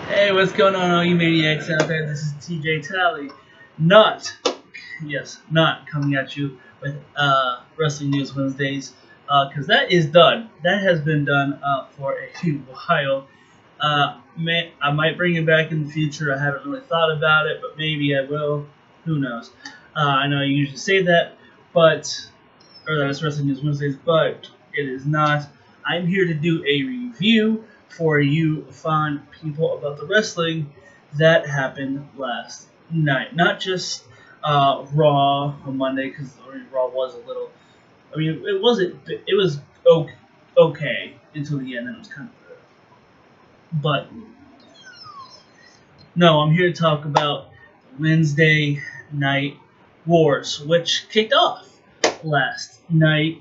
Hey, what's going on, all you maniacs out there? This is TJ Tally. Not, yes, not coming at you with Wrestling News Wednesdays, because that is done. That has been done for a while. I might bring it back in the future. I haven't really thought about it, but maybe I will. Who knows? I know I usually say that, or that it's Wrestling News Wednesdays, but it is not. I'm here to do a review for you fun people about the wrestling that happened last night. Not just Raw on Monday, because Raw was a little. I mean, it wasn't. It was okay until the end, and it was kind of good. But no, I'm here to talk about Wednesday Night Wars, which kicked off last night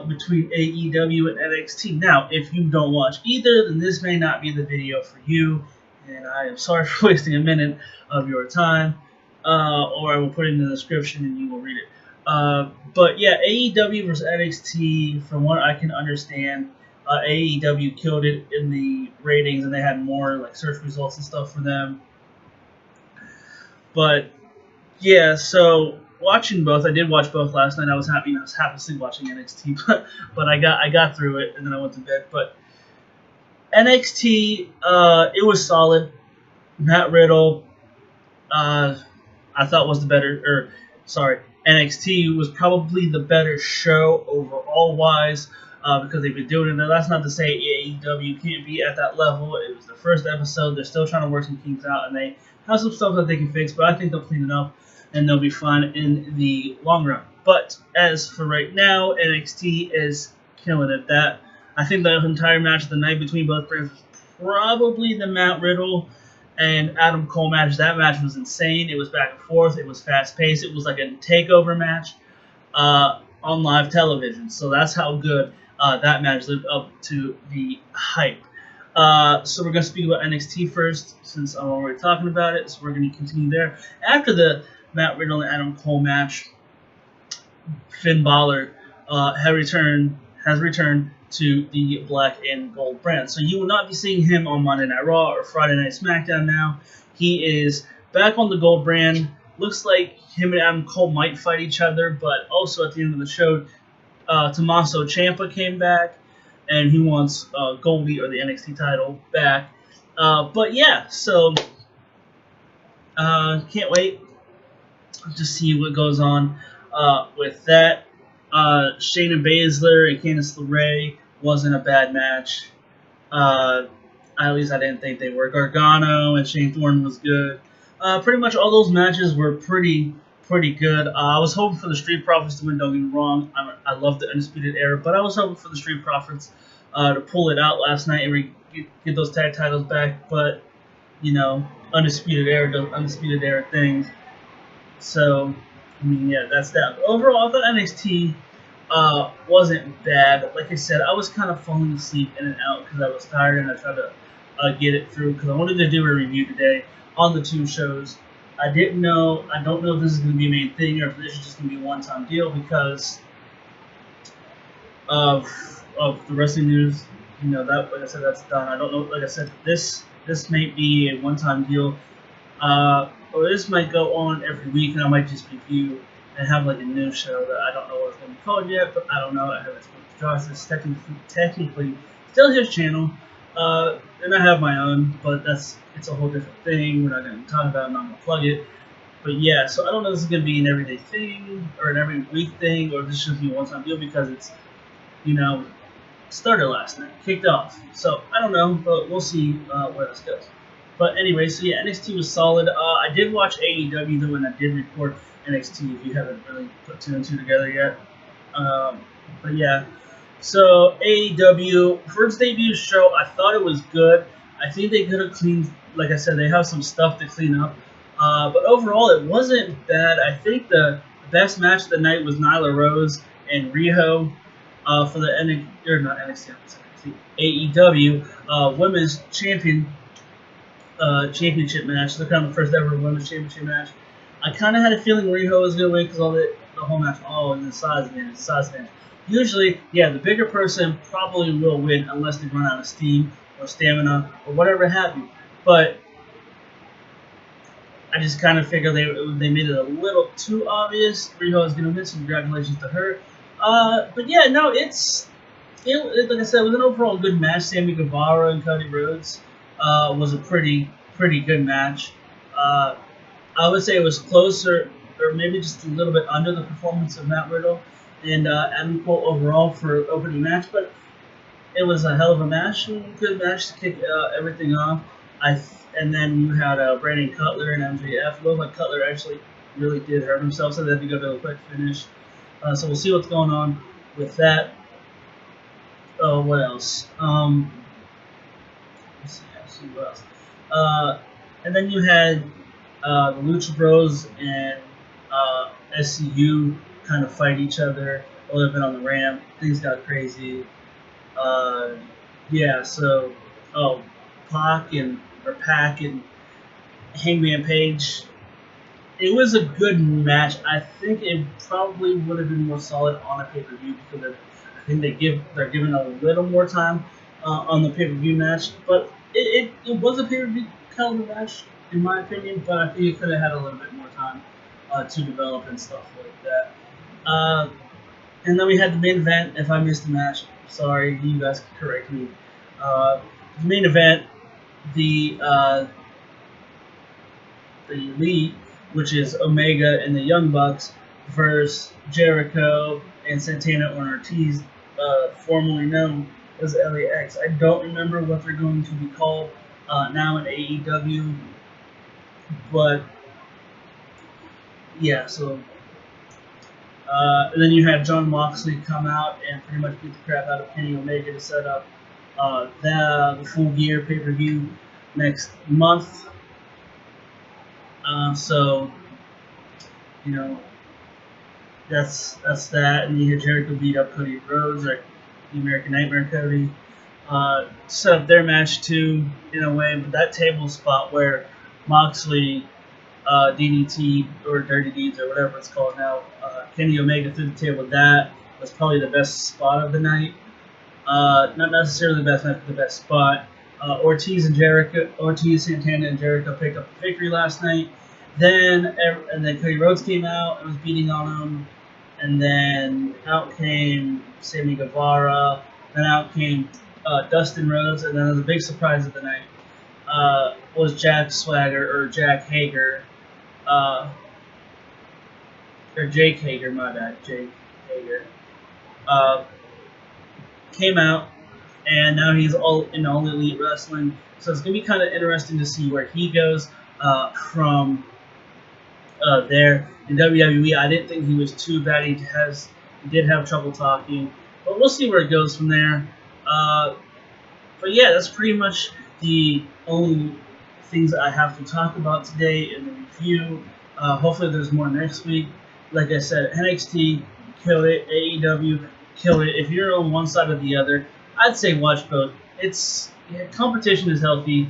between AEW and NXT. Now, if you don't watch either, then this may not be the video for you, and I am sorry for wasting a minute of your time, or I will put it in the description and you will read it. But yeah, AEW versus NXT, from what I can understand, AEW killed it in the ratings, and they had more like search results and stuff for them. But yeah, so watching both, I did watch both last night. I was half asleep watching NXT, but I got through it, and then I went to bed. But NXT, it was solid. Matt Riddle, I thought was the better, or sorry, NXT was probably the better show overall wise. Because they've been doing it. That's not to say AEW can't be at that level. It was the first episode. They're still trying to work some kinks out, and they have some stuff that they can fix. But I think they'll clean it up, and they'll be fine in the long run. But as for right now, NXT is killing it. That I think the entire match of the night between both brands was probably the Matt Riddle and Adam Cole match. That match was insane. It was back and forth. It was fast paced. It was like a takeover match on live television. So that's how good that match lived up to the hype. So we're going to speak about NXT first, since I'm already talking about it. So we're going to continue there. After the Matt Riddle and Adam Cole match, Finn Balor has returned to the black and gold brand. So you will not be seeing him on Monday Night Raw or Friday Night SmackDown now. He is back on the gold brand. Looks like him and Adam Cole might fight each other, but also at the end of the show, Tommaso Ciampa came back, and he wants Goldie, or the NXT title, back. But yeah, so can't wait to see what goes on with that. Shayna Baszler and Candice LeRae wasn't a bad match. At least I didn't think they were. Gargano and Shane Thorne was good. Pretty much all those matches were pretty good. I was hoping for the Street Profits to win. Don't get me wrong. I love the Undisputed Era, but I was hoping for the Street Profits to pull it out last night and get those tag titles back. But you know, Undisputed Era does Undisputed Era things. So I mean, yeah, that's that. But overall, I thought NXT wasn't bad. Like I said, I was kind of falling asleep in and out because I was tired, and I tried to get it through because I wanted to do a review today on the two shows. I don't know if this is going to be a main thing or if this is just going to be a one-time deal because of the wrestling news. You know, that, like I said, that's done. I don't know. Like I said, this may be a one-time deal, or this might go on every week, and I might just review and have like a news show that I don't know what it's going to be called yet, but I don't know. I haven't spoken to Josh. It's technically still his channel, and I have my own, but it's a whole different thing. We're not going to talk about it. I'm not going to plug it. But yeah, so I don't know if this is going to be an everyday thing or an every week thing, or if this should be a one-time deal because it's, you know, started last night, kicked off. So I don't know, but we'll see where this goes. But anyway, so yeah, NXT was solid. I did watch AEW though, and I did record NXT if you haven't really put two and two together yet. But yeah, so AEW first debut show, I thought it was good. I think they could have cleaned, like I said, they have some stuff to clean up. But overall, it wasn't bad. I think the best match of the night was Nyla Rose and Riho for the AEW Women's Championship match. They're kind of the first ever Women's Championship match. I kind of had a feeling Riho was going to win because the whole match, in the size advantage. Usually, yeah, the bigger person probably will win unless they run out of steam or stamina or whatever have you. but I just kind of figured they made it a little too obvious. Riho is going to win, so congratulations to her. But yeah, no, like I said, it was an overall good match. Sammy Guevara and Cody Rhodes was a pretty good match. Uh, I would say it was closer, or maybe just a little bit under the performance of Matt Riddle and Adam Cole overall for opening match, but it was a hell of a match, good match to kick everything off. And then you had Brandon Cutler and MJF. It looked like Cutler actually really did hurt himself, so they had to go to a quick finish. So we'll see what's going on with that. Oh, what else? Let's see what else. And then you had the Lucha Bros and SCU kind of fight each other a little bit on the ramp. Things got crazy. Uh, yeah, so Pac and Hangman Page. It was a good match. I think it probably would have been more solid on a pay-per-view because I think they're giving a little more time on the pay-per-view match. But it was a pay-per-view caliber match in my opinion. But I think it could have had a little bit more time to develop and stuff like that. And then we had the main event. If I missed the match, sorry, you guys can correct me. The main event, the Elite, which is Omega and the Young Bucks, versus Jericho and Santana and Ortiz, formerly known as LAX. I don't remember what they're going to be called now in AEW, but yeah, so. And then you had John Moxley come out and pretty much beat the crap out of Kenny Omega to set up the Full Gear pay-per-view next month. So, you know, that's that. And you had Jericho beat up Cody Rhodes, or the American Nightmare Cody. Set up their match too, in a way, but that table spot where Moxley, DDT, or Dirty Deeds, or whatever it's called now, Kenny Omega through the table, that was probably the best spot of the night. Not necessarily the best match, but the best spot. Ortiz, Santana, and Jericho picked up the victory last night. Then Cody Rhodes came out and was beating on him. And then out came Sammy Guevara. Then out came Dustin Rhodes. And then the big surprise of the night was Jack Swagger, or Jack Hager. Or Jake Hager, my bad, Jake Hager. Came out, and now he's all in All Elite Wrestling. So it's going to be kind of interesting to see where he goes from there. In WWE, I didn't think he was too bad. He did have trouble talking, but we'll see where it goes from there. But yeah, that's pretty much the only things I have to talk about today in the review. Hopefully there's more next week. Like I said, NXT killed it, AEW killed it. If you're on one side or the other, I'd say watch both. Competition is healthy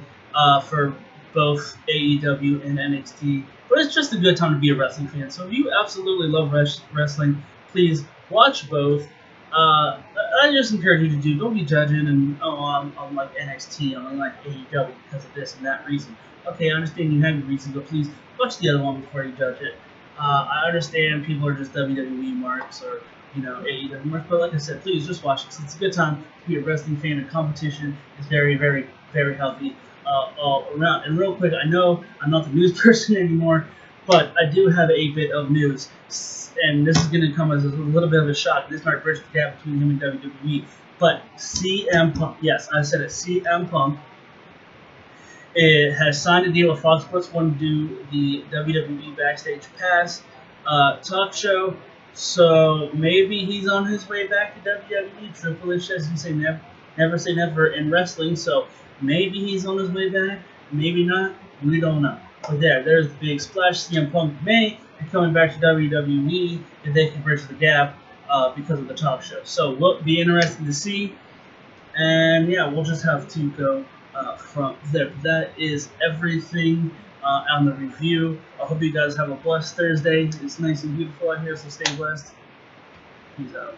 for both AEW and NXT, but it's just a good time to be a wrestling fan. So if you absolutely love wrestling, please watch both. I just encourage you to do. Don't be judging and I'm like NXT, I'm like AEW because of this and that reason. Okay, I understand you have your reasons, but please watch the other one before you judge it. I understand people are just WWE marks or AEW marks, but like I said, please just watch it. It's a good time to be a wrestling fan, and competition is very, very, very healthy all around. And real quick, I know I'm not the news person anymore, but I do have a bit of news, and this is going to come as a little bit of a shock. This might bridge the gap between him and WWE, but CM Punk, yes, I said it, CM Punk, it has signed a deal with Fox Sports 1 to do the WWE Backstage Pass talk show. So maybe he's on his way back to WWE. Triple H says you say never say never in wrestling. So maybe he's on his way back. Maybe not. We don't know. But there's the big splash. CM Punk may be coming back to WWE if they can bridge the gap because of the talk show. So be interesting to see. And yeah, we'll just have to go from there. That is everything on the review. I hope you guys have a blessed Thursday. It's nice and beautiful out here, so stay blessed. Peace out.